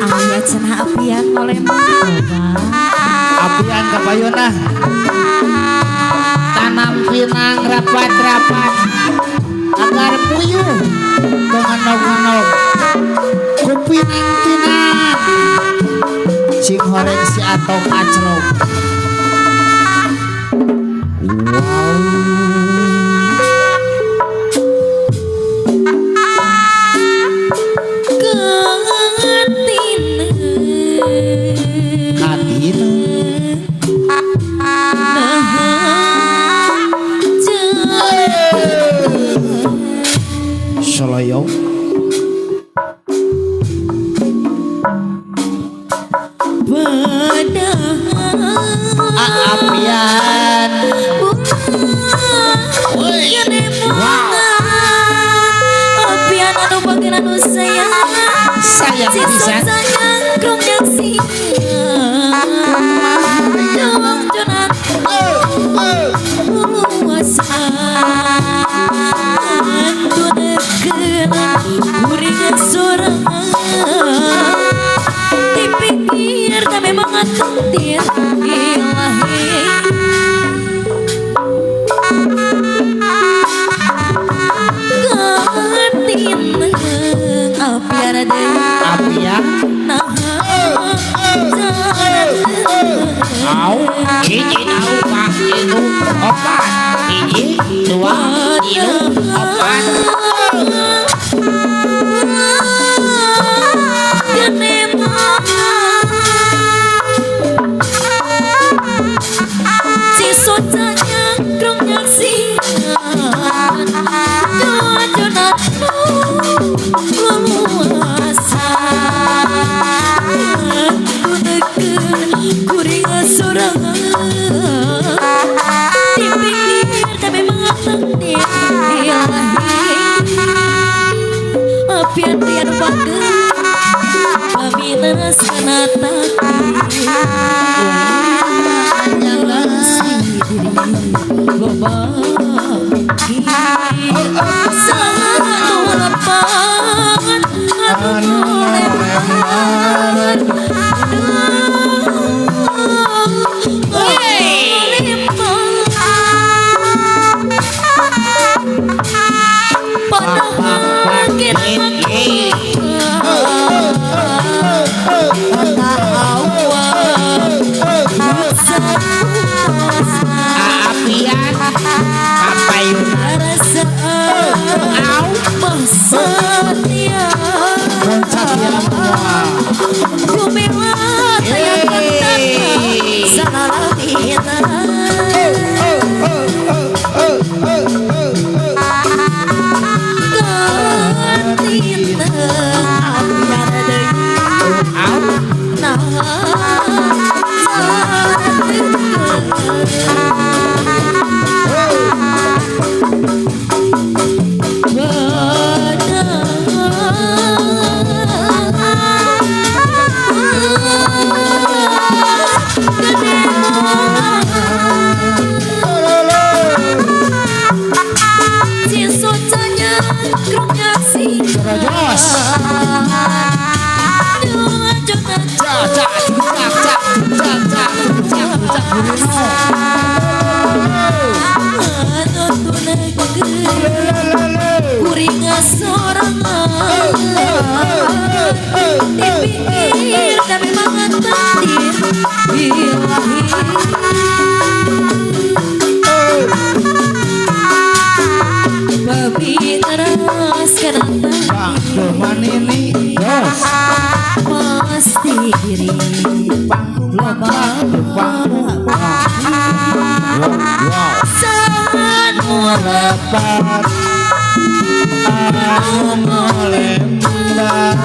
Aya cenah apian oleh mah. Apian kapayuna tanam pinang rapat-rapat agar puyuh dengan nog-nog kupinang-pinang cing horeng si atong aclok. Soloyo apian apian anu bagian anu sayang bisa krong yang jawab jonat puasaan tu dekenan kuring sorangan dipikir tak memang atentir ilahi gantin apian ada apian au izin au pak itu opat izin dua itu opat si sotanya krong nyaksian dua jonat luasan kutekeun kuring sorangan dipikir tapi mengatentir ilahi apian tian bageun paminas kana takdir loba satu lapangan anu lebar apian kapayuna Satya Gumiwat yang kentang Salalina Gantina apian ada kuringa sorangan dipikir tapi mangan takdir ilahi babi teras kenapa manini dos pasti diri loba sangat melepat anu melembab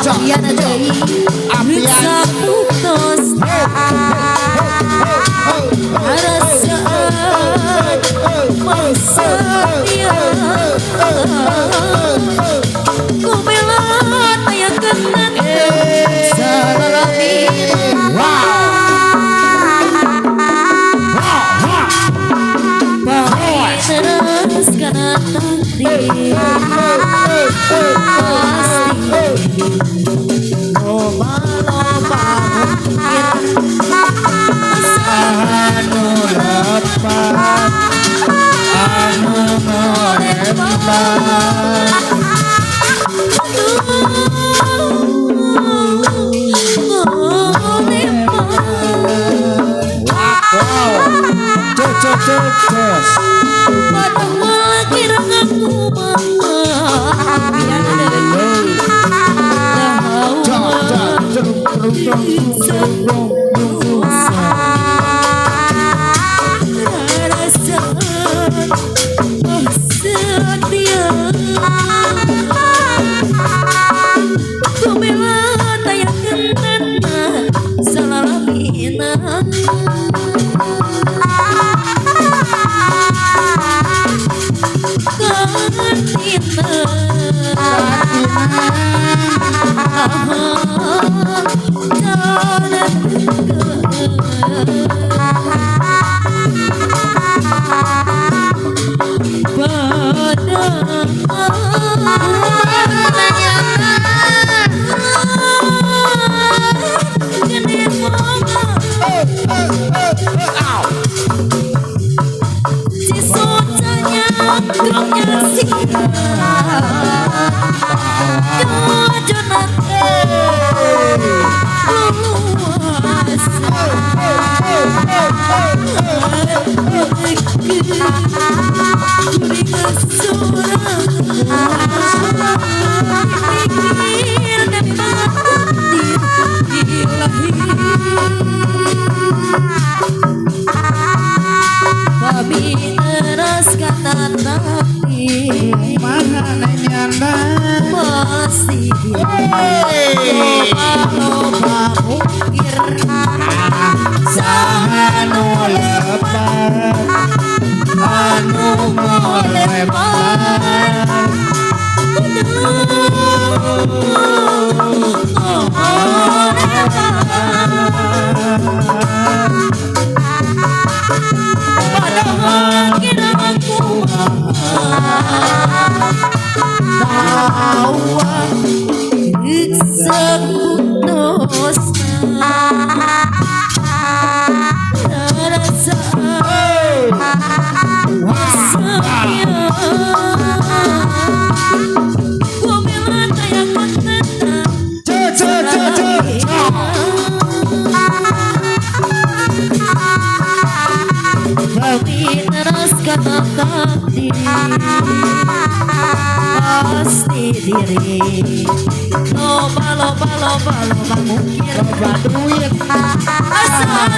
apian deui apian saputos diri pasti loba-loba mungkin anu lepas anu melempar Cus. padahal lagi aku pasti loba mungkir anu lepas anu melempar padahal kira aku bawa sekutus rasa setia ku bilang kayak menenang tapi terus kata takdir pasti diri loba mungkin loba duit asal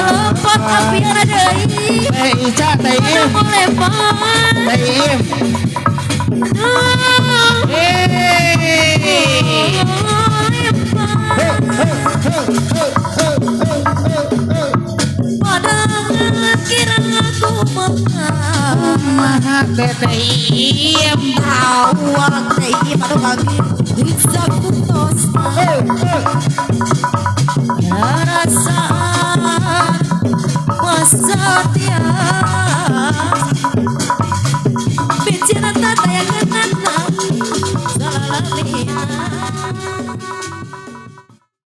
lompat tapi ada deui Ica Teim melempar Teim padahal kira aku maha Teim awak teh pada pagi bisa kutos perasaan masa dia bicara tata yang kenana salah